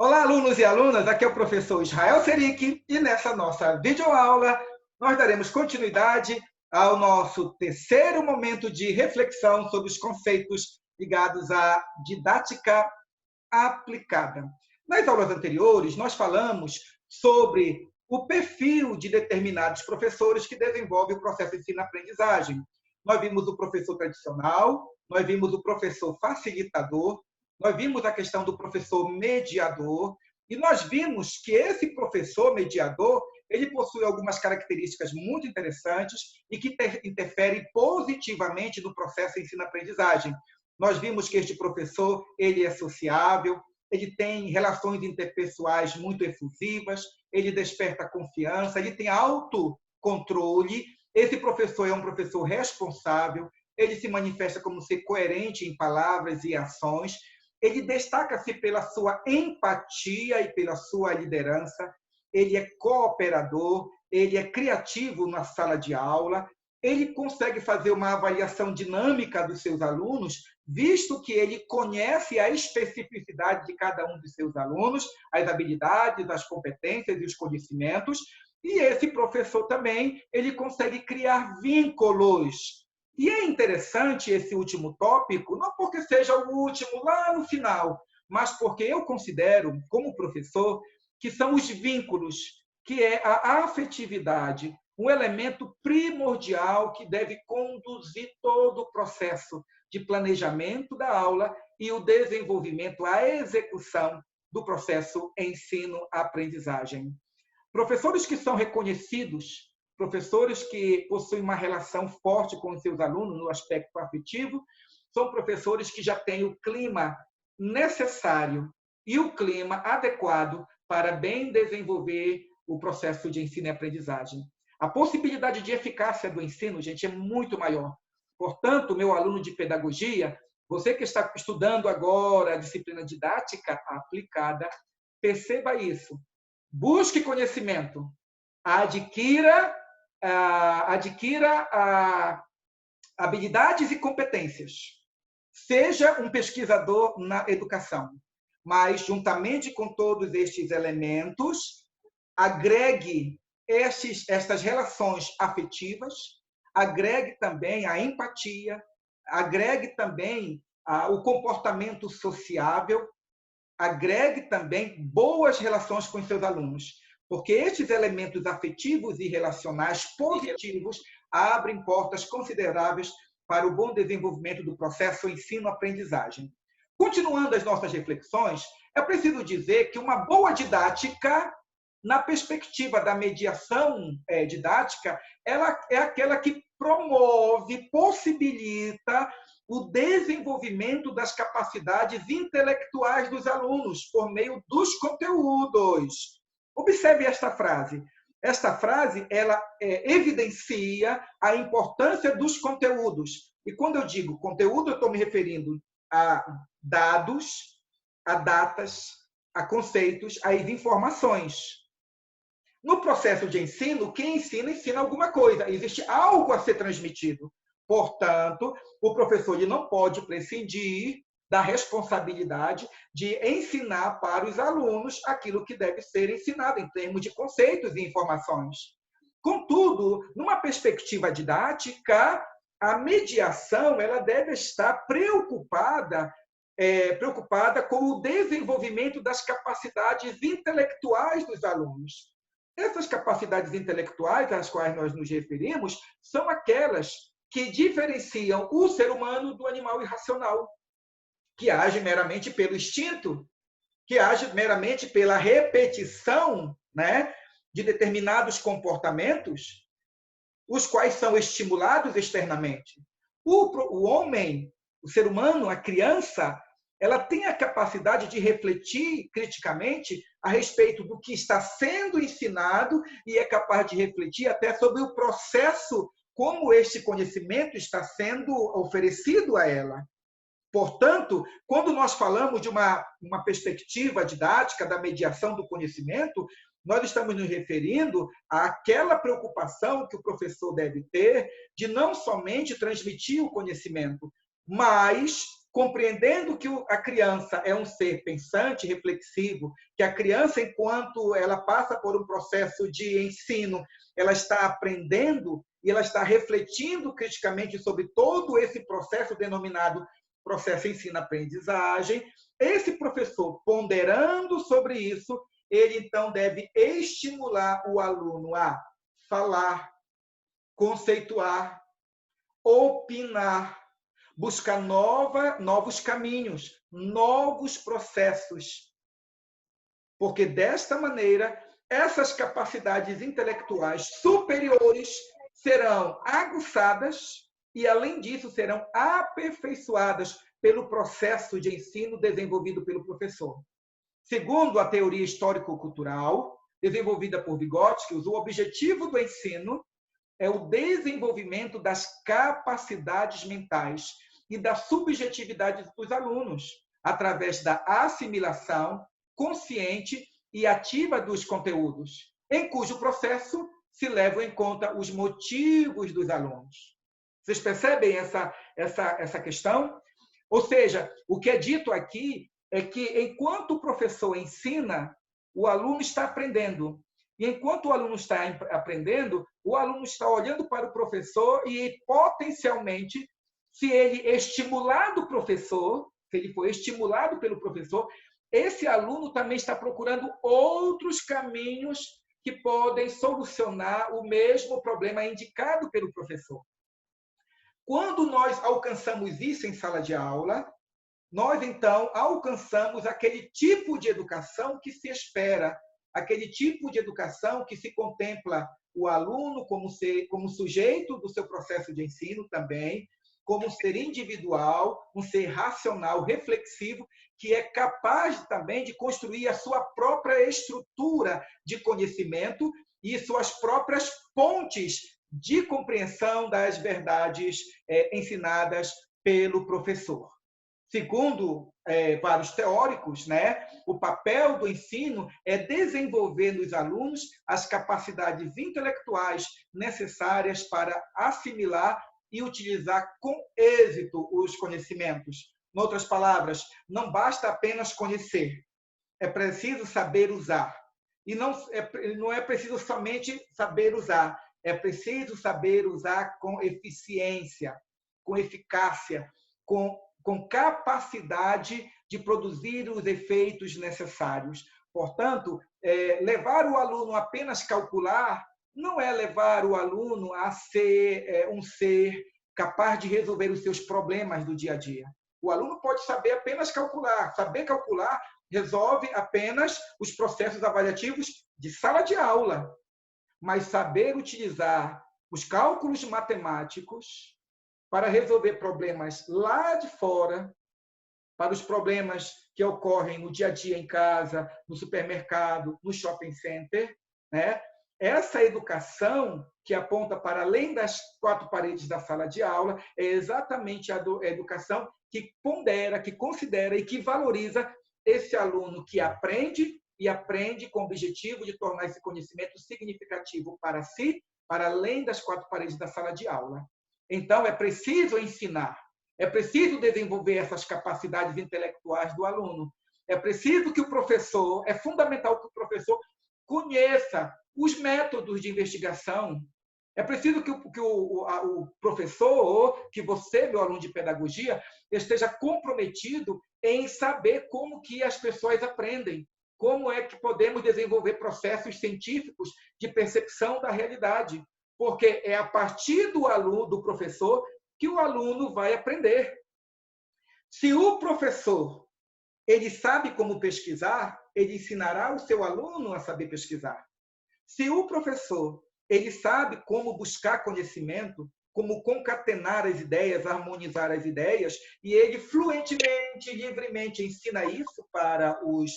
Olá, alunos e alunas, aqui é o professor Israel Seric e nessa nossa videoaula nós daremos continuidade ao nosso terceiro momento de reflexão sobre os conceitos ligados à didática aplicada. Nas aulas anteriores, nós falamos sobre o perfil de determinados professores que desenvolvem o processo de ensino-aprendizagem. Nós vimos o professor tradicional, nós vimos o professor facilitador, nós vimos a questão do professor mediador, e nós vimos que esse professor mediador, ele possui algumas características muito interessantes e que interferem positivamente no processo de ensino-aprendizagem. Nós vimos que este professor, ele é sociável, ele tem relações interpessoais muito efusivas, ele desperta confiança, ele tem autocontrole. Esse professor é um professor responsável, ele se manifesta como ser coerente em palavras e ações, ele destaca-se pela sua empatia e pela sua liderança, ele é cooperador, ele é criativo na sala de aula, ele consegue fazer uma avaliação dinâmica dos seus alunos, visto que ele conhece a especificidade de cada um dos seus alunos, as habilidades, as competências e os conhecimentos, e esse professor também, ele consegue criar vínculos. E é interessante esse último tópico, não porque seja o último lá no final, mas porque eu considero, como professor, que são os vínculos, que é a afetividade, um elemento primordial que deve conduzir todo o processo de planejamento da aula e o desenvolvimento, a execução do processo ensino-aprendizagem. Professores que são reconhecidos, professores que possuem uma relação forte com os seus alunos no aspecto afetivo, são professores que já têm o clima necessário e o clima adequado para bem desenvolver o processo de ensino e aprendizagem. A possibilidade de eficácia do ensino, gente, é muito maior. Portanto, meu aluno de pedagogia, você que está estudando agora a disciplina didática aplicada, perceba isso. Busque conhecimento, adquira habilidades e competências. Seja um pesquisador na educação, mas, juntamente com todos estes elementos, agregue estas relações afetivas, agregue também a empatia, agregue também o comportamento sociável, agregue também boas relações com os seus alunos, porque estes elementos afetivos e relacionais positivos abrem portas consideráveis para o bom desenvolvimento do processo ensino-aprendizagem. Continuando as nossas reflexões, é preciso dizer que uma boa didática, na perspectiva da mediação didática, ela é aquela que promove, possibilita o desenvolvimento das capacidades intelectuais dos alunos por meio dos conteúdos. Observe esta frase. Esta frase ela evidencia a importância dos conteúdos. E quando eu digo conteúdo, eu estou me referindo a dados, a datas, a conceitos, às informações. No processo de ensino, quem ensina, ensina alguma coisa. Existe algo a ser transmitido. Portanto, o professor ele não pode prescindir da responsabilidade de ensinar para os alunos aquilo que deve ser ensinado em termos de conceitos e informações. Contudo, numa perspectiva didática, a mediação ela deve estar preocupada com o desenvolvimento das capacidades intelectuais dos alunos. Essas capacidades intelectuais às quais nós nos referimos são aquelas que diferenciam o ser humano do animal irracional, que age meramente pelo instinto, que age meramente pela repetição, né, de determinados comportamentos, os quais são estimulados externamente. O homem, o ser humano, a criança, ela tem a capacidade de refletir criticamente a respeito do que está sendo ensinado e é capaz de refletir até sobre o processo como este conhecimento está sendo oferecido a ela. Portanto, quando nós falamos de uma perspectiva didática da mediação do conhecimento, nós estamos nos referindo àquela preocupação que o professor deve ter de não somente transmitir o conhecimento, mas compreendendo que a criança é um ser pensante, reflexivo, que a criança, enquanto ela passa por um processo de ensino, ela está aprendendo e ela está refletindo criticamente sobre todo esse processo denominado processo ensino-aprendizagem. Esse professor, ponderando sobre isso, ele então deve estimular o aluno a falar, conceituar, opinar, buscar novos caminhos, novos processos. Porque, desta maneira, essas capacidades intelectuais superiores serão aguçadas e, além disso, serão aperfeiçoadas pelo processo de ensino desenvolvido pelo professor. Segundo a teoria histórico-cultural, desenvolvida por Vygotsky, o objetivo do ensino é o desenvolvimento das capacidades mentais e da subjetividade dos alunos, através da assimilação consciente e ativa dos conteúdos, em cujo processo se levam em conta os motivos dos alunos. Vocês percebem essa questão? Ou seja, o que é dito aqui é que, enquanto o professor ensina, o aluno está aprendendo. E enquanto o aluno está aprendendo, o aluno está olhando para o professor e, potencialmente, se ele estimular do professor, se ele for estimulado pelo professor, esse aluno também está procurando outros caminhos que podem solucionar o mesmo problema indicado pelo professor. Quando nós alcançamos isso em sala de aula, nós, então, alcançamos aquele tipo de educação que se espera, aquele tipo de educação que se contempla o aluno como sujeito do seu processo de ensino também, como um ser individual, um ser racional, reflexivo, que é capaz também de construir a sua própria estrutura de conhecimento e suas próprias pontes de compreensão das verdades ensinadas pelo professor. Segundo vários teóricos, né, o papel do ensino é desenvolver nos alunos as capacidades intelectuais necessárias para assimilar e utilizar com êxito os conhecimentos. Em outras palavras, não basta apenas conhecer, é preciso saber usar. E não é preciso somente saber usar, é preciso saber usar com eficiência, com eficácia, com capacidade de produzir os efeitos necessários. Portanto, levar o aluno a apenas calcular não é levar o aluno a ser um ser capaz de resolver os seus problemas do dia a dia. O aluno pode saber apenas calcular. Saber calcular resolve apenas os processos avaliativos de sala de aula. Mas saber utilizar os cálculos matemáticos para resolver problemas lá de fora, para os problemas que ocorrem no dia a dia em casa, no supermercado, no shopping center, né? Essa educação que aponta para além das quatro paredes da sala de aula é exatamente a educação que pondera, que considera e que valoriza esse aluno que aprende e aprende com o objetivo de tornar esse conhecimento significativo para si, para além das quatro paredes da sala de aula. Então, é preciso ensinar, é preciso desenvolver essas capacidades intelectuais do aluno. É preciso que o professor, é fundamental que o professor conheça os métodos de investigação. É preciso que o professor, que você, meu aluno de pedagogia, esteja comprometido em saber como que as pessoas aprendem, como é que podemos desenvolver processos científicos de percepção da realidade, porque é a partir do aluno, do professor, que o aluno vai aprender. Se o professor ele sabe como pesquisar, ele ensinará o seu aluno a saber pesquisar. Se o professor ele sabe como buscar conhecimento, como concatenar as ideias, harmonizar as ideias, e ele fluentemente, livremente ensina isso para os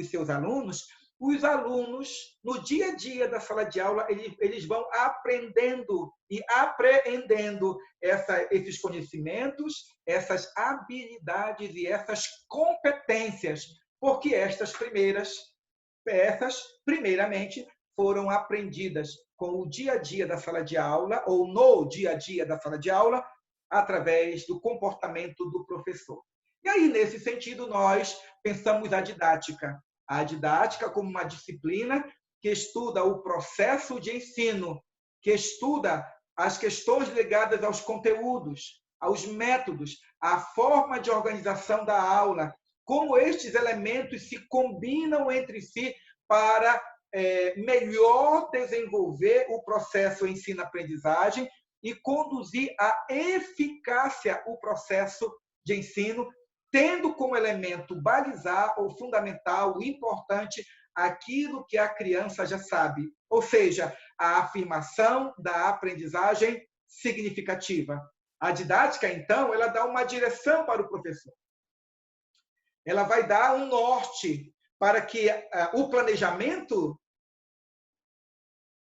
seus alunos, os alunos, no dia a dia da sala de aula, eles vão aprendendo e apreendendo esses conhecimentos, essas habilidades e essas competências, porque estas primeiras peças, primeiramente, foram aprendidas com o dia a dia da sala de aula, ou no dia a dia da sala de aula, através do comportamento do professor. E aí, nesse sentido, nós pensamos a didática como uma disciplina que estuda o processo de ensino, que estuda as questões ligadas aos conteúdos, aos métodos, à forma de organização da aula, como estes elementos se combinam entre si para melhor desenvolver o processo ensino-aprendizagem e conduzir à eficácia o processo de ensino, tendo como elemento balizar ou fundamental, importante, aquilo que a criança já sabe, ou seja, a afirmação da aprendizagem significativa. A didática, então, ela dá uma direção para o professor. Ela vai dar um norte para que o planejamento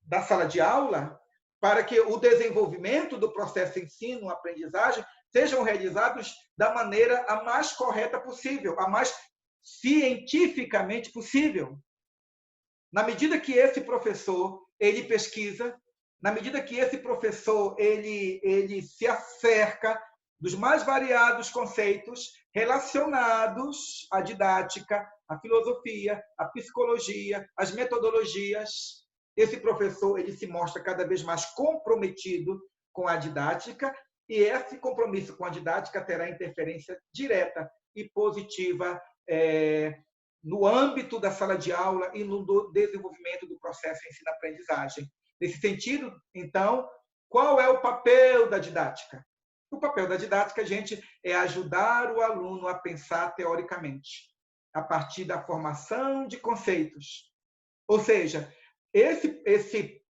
da sala de aula, para que o desenvolvimento do processo ensino-aprendizagem sejam realizados da maneira a mais correta possível, a mais cientificamente possível. Na medida que esse professor ele pesquisa, na medida que esse professor ele se acerca dos mais variados conceitos relacionados à didática, à filosofia, à psicologia, às metodologias, esse professor ele se mostra cada vez mais comprometido com a didática e esse compromisso com a didática terá interferência direta e positiva no âmbito da sala de aula e no desenvolvimento do processo de ensino-aprendizagem. Nesse sentido, então, qual é o papel da didática? O papel da didática, gente, é ajudar o aluno a pensar teoricamente, a partir da formação de conceitos. Ou seja,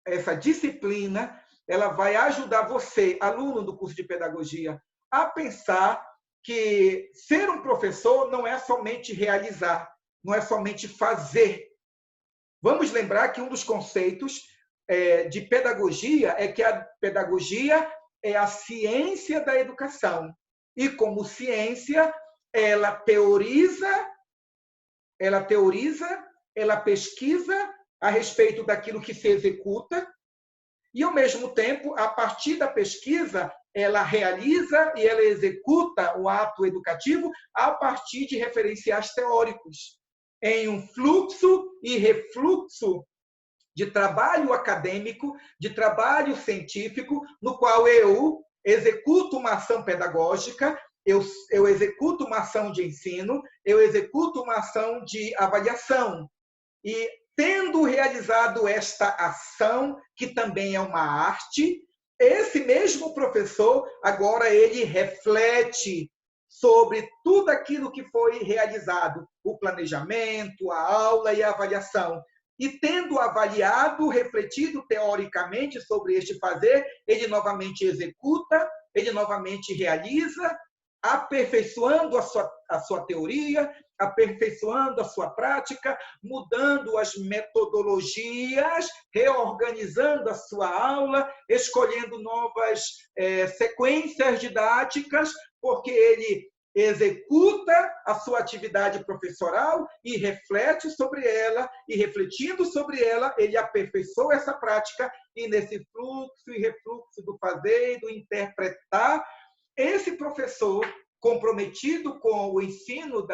essa disciplina ela vai ajudar você, aluno do curso de pedagogia, a pensar que ser um professor não é somente realizar, não é somente fazer. Vamos lembrar que um dos conceitos de pedagogia é que a pedagogia é a ciência da educação. E como ciência, ela teoriza, ela pesquisa a respeito daquilo que se executa e, ao mesmo tempo, a partir da pesquisa, ela realiza e ela executa o ato educativo a partir de referenciais teóricos, em um fluxo e refluxo de trabalho acadêmico, de trabalho científico, no qual eu executo uma ação pedagógica, eu executo uma ação de ensino, eu executo uma ação de avaliação. E, tendo realizado esta ação, que também é uma arte, esse mesmo professor, agora ele reflete sobre tudo aquilo que foi realizado, o planejamento, a aula e a avaliação. E tendo avaliado, refletido teoricamente sobre este fazer, ele novamente executa, ele novamente realiza, aperfeiçoando a sua teoria, aperfeiçoando a sua prática, mudando as metodologias, reorganizando a sua aula, escolhendo novas sequências didáticas, porque ele executa a sua atividade professoral e reflete sobre ela, e refletindo sobre ela, ele aperfeiçoa essa prática, e nesse fluxo e refluxo do fazer e do interpretar, esse professor comprometido com o ensino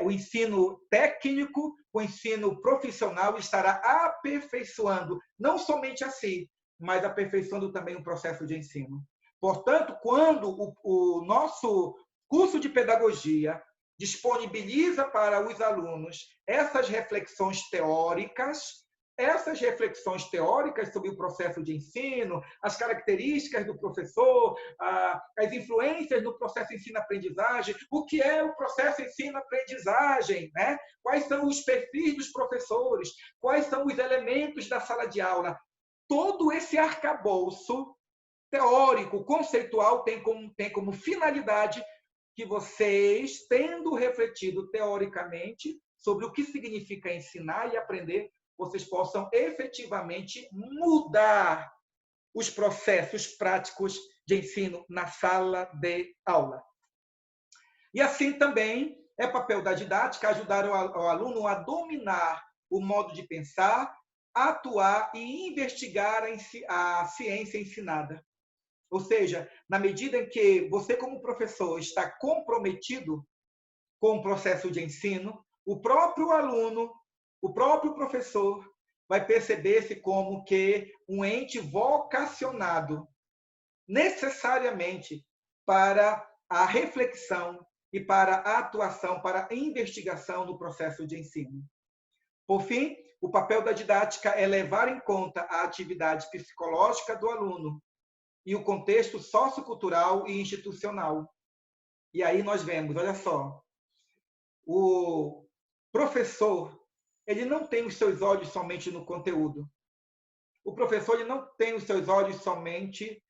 o ensino técnico, o ensino profissional, estará aperfeiçoando não somente a si, mas aperfeiçoando também o processo de ensino. Portanto, quando o nosso curso de pedagogia disponibiliza para os alunos essas reflexões teóricas sobre o processo de ensino, as características do professor, as influências no processo ensino-aprendizagem, o que é o processo ensino-aprendizagem, né? Quais são os perfis dos professores, quais são os elementos da sala de aula. Todo esse arcabouço teórico, conceitual, tem como finalidade que vocês, tendo refletido teoricamente sobre o que significa ensinar e aprender, vocês possam efetivamente mudar os processos práticos de ensino na sala de aula. E assim também é papel da didática ajudar o aluno a dominar o modo de pensar, atuar e investigar a ciência ensinada. Ou seja, na medida em que você, como professor, está comprometido com o processo de ensino, o próprio aluno, o próprio professor, vai perceber-se como que um ente vocacionado necessariamente para a reflexão e para a atuação, para a investigação no processo de ensino. Por fim, o papel da didática é levar em conta a atividade psicológica do aluno e o contexto sociocultural e institucional. E aí nós vemos, olha só, o professor, ele não tem os seus olhos somente no conteúdo. O professor, ele não tem os seus olhos somente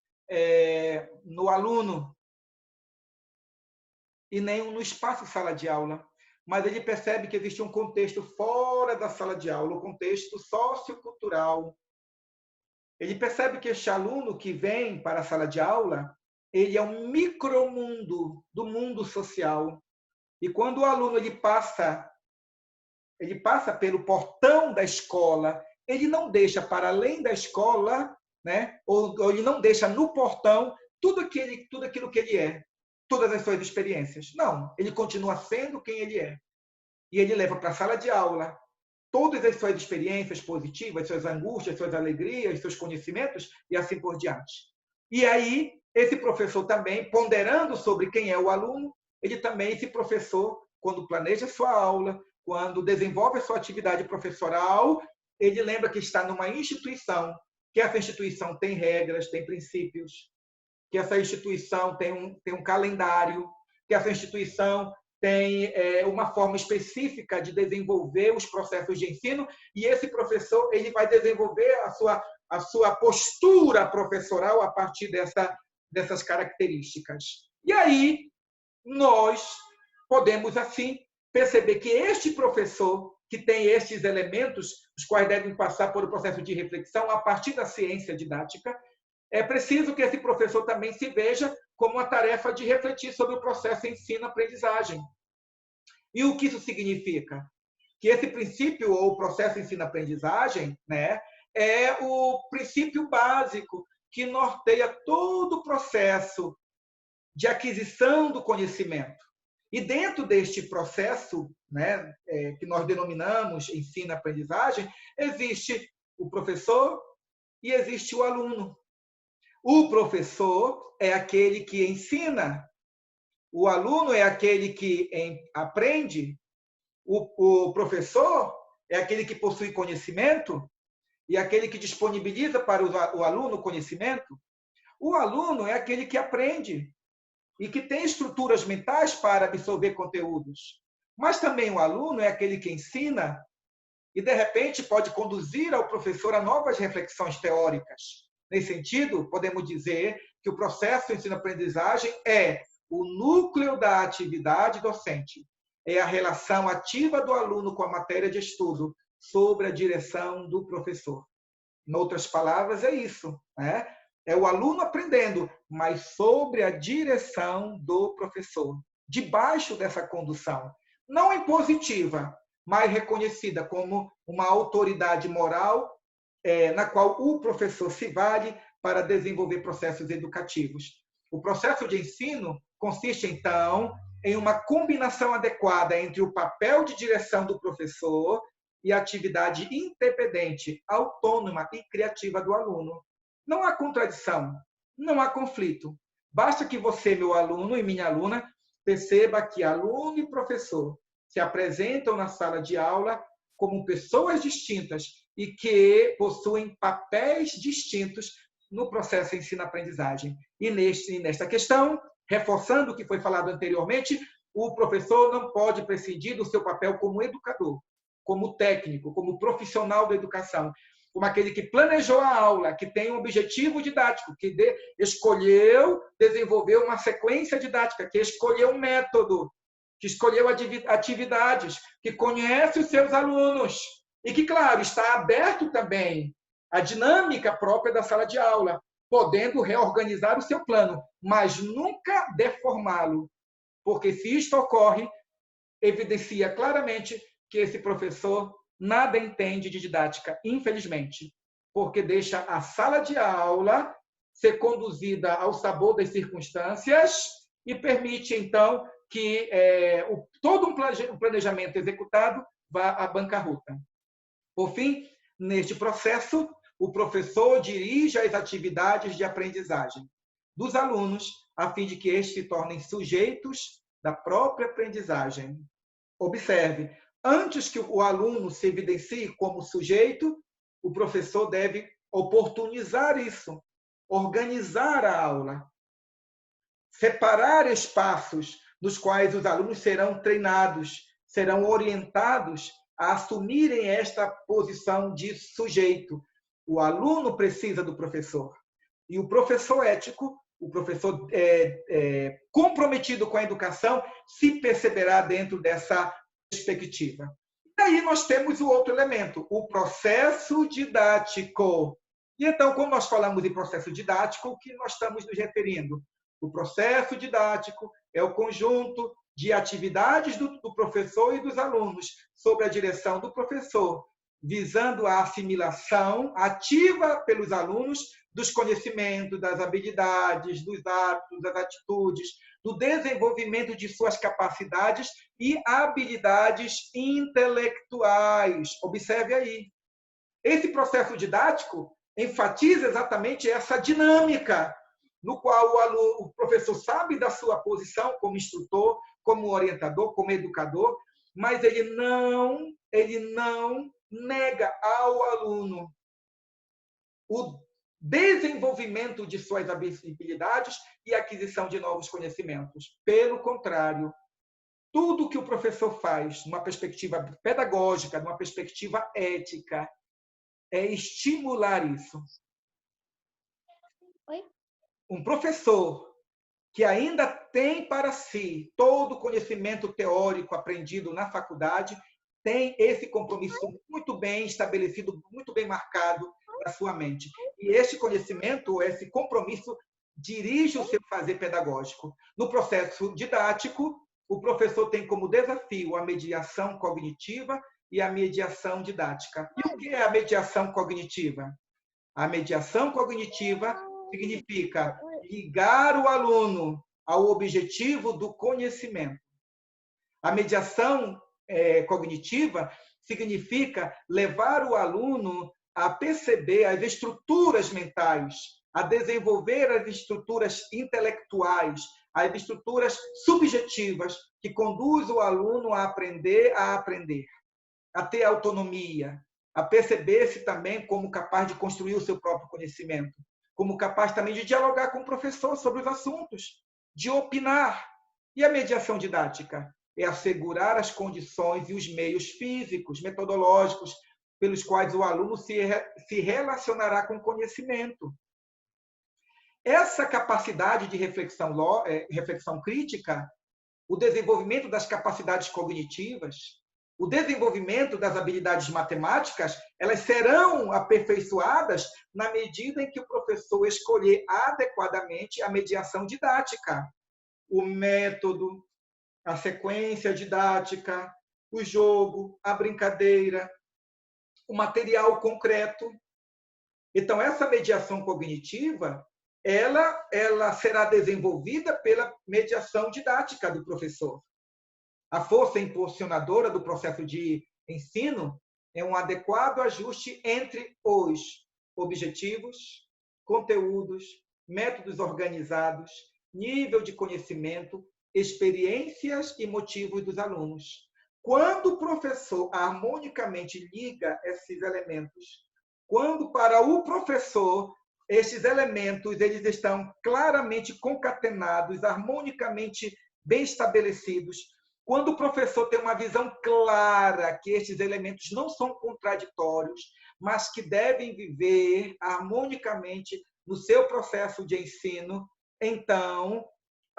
no aluno e nem no espaço sala de aula, mas ele percebe que existe um contexto fora da sala de aula, um contexto sociocultural. Ele percebe que este aluno que vem para a sala de aula, ele é um micromundo do mundo social. E quando o aluno ele passa pelo portão da escola, ele não deixa para além da escola, né? Ou ele não deixa no portão tudo aquilo que ele é, todas as suas experiências. Não, ele continua sendo quem ele é. E ele leva para a sala de aula todas as suas experiências positivas, suas angústias, suas alegrias, seus conhecimentos e assim por diante. E aí, esse professor também, ponderando sobre quem é o aluno, ele também, esse professor, quando planeja sua aula, quando desenvolve a sua atividade professoral, ele lembra que está numa instituição, que essa instituição tem regras, tem princípios, que essa instituição tem um calendário, que essa instituição tem uma forma específica de desenvolver os processos de ensino, e esse professor ele vai desenvolver a sua postura professoral a partir dessas características. E aí, nós podemos, assim, perceber que este professor, que tem estes elementos, os quais devem passar por um processo de reflexão a partir da ciência didática, é preciso que esse professor também se veja como uma tarefa de refletir sobre o processo ensino-aprendizagem. E o que isso significa? Que esse princípio ou processo ensino-aprendizagem, né, é o princípio básico que norteia todo o processo de aquisição do conhecimento. E dentro deste processo, né, que nós denominamos ensino-aprendizagem, existe o professor e existe o aluno. O professor é aquele que ensina, o aluno é aquele que aprende, o professor é aquele que possui conhecimento e aquele que disponibiliza para o aluno conhecimento. O aluno é aquele que aprende e que tem estruturas mentais para absorver conteúdos. Mas também o aluno é aquele que ensina e, de repente, pode conduzir ao professor a novas reflexões teóricas. Nesse sentido, podemos dizer que o processo de ensino-aprendizagem é o núcleo da atividade docente. É a relação ativa do aluno com a matéria de estudo sobre a direção do professor. Em outras palavras, é isso, né? É o aluno aprendendo, mas sobre a direção do professor, debaixo dessa condução. Não impositiva, mas reconhecida como uma autoridade moral na qual o professor se vale para desenvolver processos educativos. O processo de ensino consiste, então, em uma combinação adequada entre o papel de direção do professor e a atividade independente, autônoma e criativa do aluno. Não há contradição, não há conflito. Basta que você, meu aluno e minha aluna, perceba que aluno e professor se apresentam na sala de aula como pessoas distintas e que possuem papéis distintos no processo de ensino-aprendizagem. E nesta questão, reforçando o que foi falado anteriormente, o professor não pode prescindir do seu papel como educador, como técnico, como profissional da educação, como aquele que planejou a aula, que tem um objetivo didático, que escolheu desenvolver uma sequência didática, que escolheu um método, que escolheu atividades, que conhece os seus alunos e que, claro, está aberto também à dinâmica própria da sala de aula, podendo reorganizar o seu plano, mas nunca deformá-lo, porque se isto ocorre, evidencia claramente que esse professor nada entende de didática, infelizmente, porque deixa a sala de aula ser conduzida ao sabor das circunstâncias e permite, então, que todo um planejamento executado vá à bancarrota. Por fim, neste processo, o professor dirige as atividades de aprendizagem dos alunos, a fim de que estes se tornem sujeitos da própria aprendizagem. Observe, antes que o aluno se evidencie como sujeito, o professor deve oportunizar isso, organizar a aula, separar espaços nos quais os alunos serão treinados, serão orientados a assumirem esta posição de sujeito. O aluno precisa do professor. E o professor ético, o professor comprometido com a educação, se perceberá dentro dessa perspectiva. E aí nós temos o outro elemento, o processo didático. E então, quando nós falamos em processo didático, o que nós estamos nos referindo? O processo didático é o conjunto de atividades do professor e dos alunos, sob a direção do professor, visando a assimilação ativa pelos alunos dos conhecimentos, das habilidades, dos hábitos, das atitudes, do desenvolvimento de suas capacidades e habilidades intelectuais. Observe aí. Esse processo didático enfatiza exatamente essa dinâmica no qual o professor sabe da sua posição como instrutor, como orientador, como educador, mas ele não nega ao aluno o desenvolvimento de suas habilidades e aquisição de novos conhecimentos. Pelo contrário, tudo que o professor faz, numa perspectiva pedagógica, numa perspectiva ética, é estimular isso. Oi? Um professor que ainda tem para si todo o conhecimento teórico aprendido na faculdade, tem esse compromisso muito bem estabelecido, muito bem marcado na sua mente. E esse conhecimento, esse compromisso, dirige o seu fazer pedagógico. No processo didático, o professor tem como desafio a mediação cognitiva e a mediação didática. E o que é a mediação cognitiva? A mediação cognitiva significa ligar o aluno ao objetivo do conhecimento. A mediação cognitiva significa levar o aluno a perceber as estruturas mentais, a desenvolver as estruturas intelectuais, as estruturas subjetivas que conduzem o aluno a aprender, a ter autonomia, a perceber-se também como capaz de construir o seu próprio conhecimento, como capaz também de dialogar com o professor sobre os assuntos, de opinar. E a mediação didática é assegurar as condições e os meios físicos, metodológicos, pelos quais o aluno se relacionará com o conhecimento. Essa capacidade de reflexão crítica, o desenvolvimento das capacidades cognitivas, o desenvolvimento das habilidades matemáticas, elas serão aperfeiçoadas na medida em que o professor escolher adequadamente a mediação didática, o método, a sequência didática, o jogo, a brincadeira, o material concreto. Então, essa mediação cognitiva, ela será desenvolvida pela mediação didática do professor. A força impulsionadora do processo de ensino é um adequado ajuste entre os objetivos, conteúdos, métodos organizados, nível de conhecimento, experiências e motivos dos alunos. Quando o professor harmonicamente liga esses elementos, quando para o professor esses elementos eles estão claramente concatenados, harmonicamente bem estabelecidos, quando o professor tem uma visão clara que estes elementos não são contraditórios, mas que devem viver harmonicamente no seu processo de ensino, então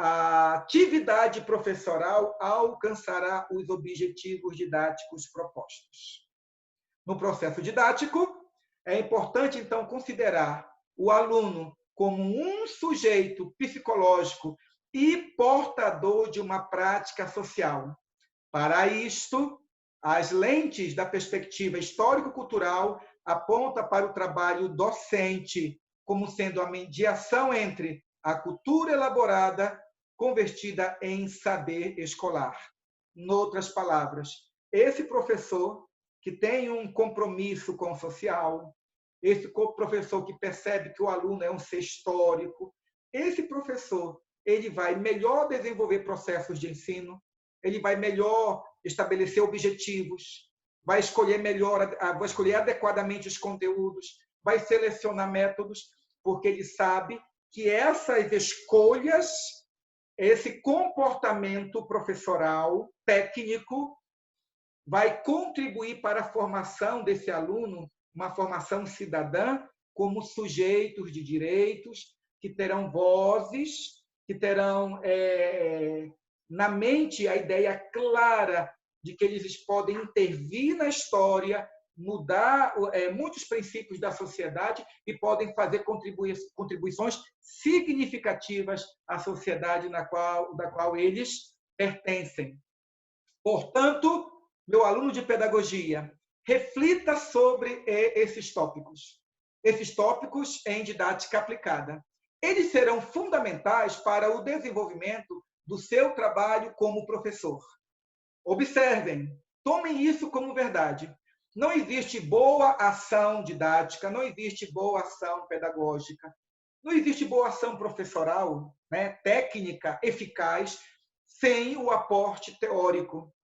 a atividade professoral alcançará os objetivos didáticos propostos. No processo didático, é importante, então, considerar o aluno como um sujeito psicológico e portador de uma prática social. Para isto, as lentes da perspectiva histórico-cultural apontam para o trabalho docente como sendo a mediação entre a cultura elaborada convertida em saber escolar. Em outras palavras, esse professor que tem um compromisso com o social, esse professor que percebe que o aluno é um ser histórico, esse professor ele vai melhor desenvolver processos de ensino, ele vai melhor estabelecer objetivos, vai escolher adequadamente os conteúdos, vai selecionar métodos, porque ele sabe que essas escolhas, esse comportamento professoral, técnico, vai contribuir para a formação desse aluno, uma formação cidadã, como sujeitos de direitos, que terão vozes, que terão na mente a ideia clara de que eles podem intervir na história, mudar muitos princípios da sociedade e podem fazer contribuições significativas à sociedade da qual eles pertencem. Portanto, meu aluno de pedagogia, reflita sobre esses tópicos em didática aplicada. Eles serão fundamentais para o desenvolvimento do seu trabalho como professor. Observem, tomem isso como verdade. Não existe boa ação didática, não existe boa ação pedagógica, não existe boa ação professoral, técnica, eficaz, sem o aporte teórico.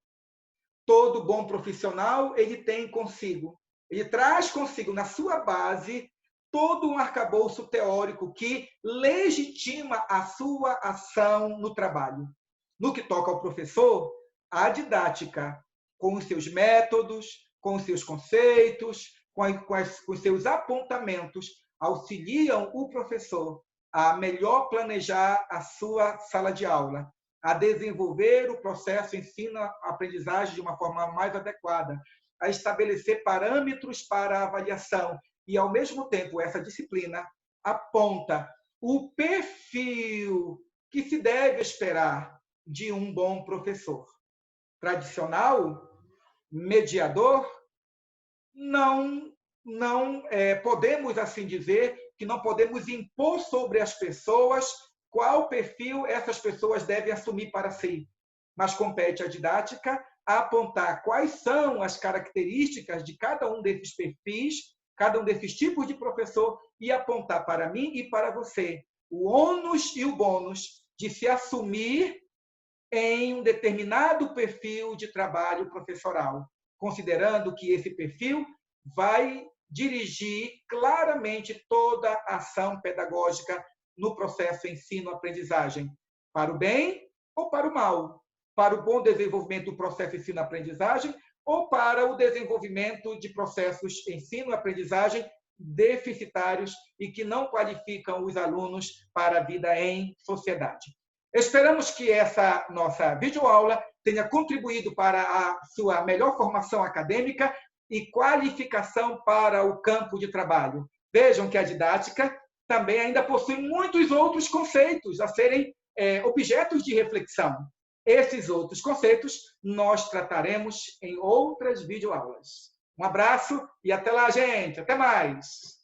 Todo bom profissional ele tem consigo, ele traz consigo na sua base todo um arcabouço teórico que legitima a sua ação no trabalho. No que toca ao professor, a didática, com os seus métodos, com os seus conceitos, com os seus apontamentos, auxiliam o professor a melhor planejar a sua sala de aula, a desenvolver o processo ensino-aprendizagem de uma forma mais adequada, a estabelecer parâmetros para a avaliação e, ao mesmo tempo, essa disciplina aponta o perfil que se deve esperar de um bom professor. Tradicional, mediador, não podemos assim dizer que não podemos impor sobre as pessoas qual perfil essas pessoas devem assumir para si, mas compete à didática apontar quais são as características de cada um desses perfis, cada um desses tipos de professor e apontar para mim e para você o ônus e o bônus de se assumir em um determinado perfil de trabalho professoral, considerando que esse perfil vai dirigir claramente toda a ação pedagógica no processo ensino-aprendizagem, para o bem ou para o mal, para o bom desenvolvimento do processo ensino-aprendizagem ou para o desenvolvimento de processos ensino-aprendizagem deficitários e que não qualificam os alunos para a vida em sociedade. Esperamos que essa nossa videoaula tenha contribuído para a sua melhor formação acadêmica e qualificação para o campo de trabalho. Vejam que a didática também ainda possui muitos outros conceitos a serem objetos de reflexão. Esses outros conceitos nós trataremos em outras videoaulas. Um abraço e até lá, gente. Até mais!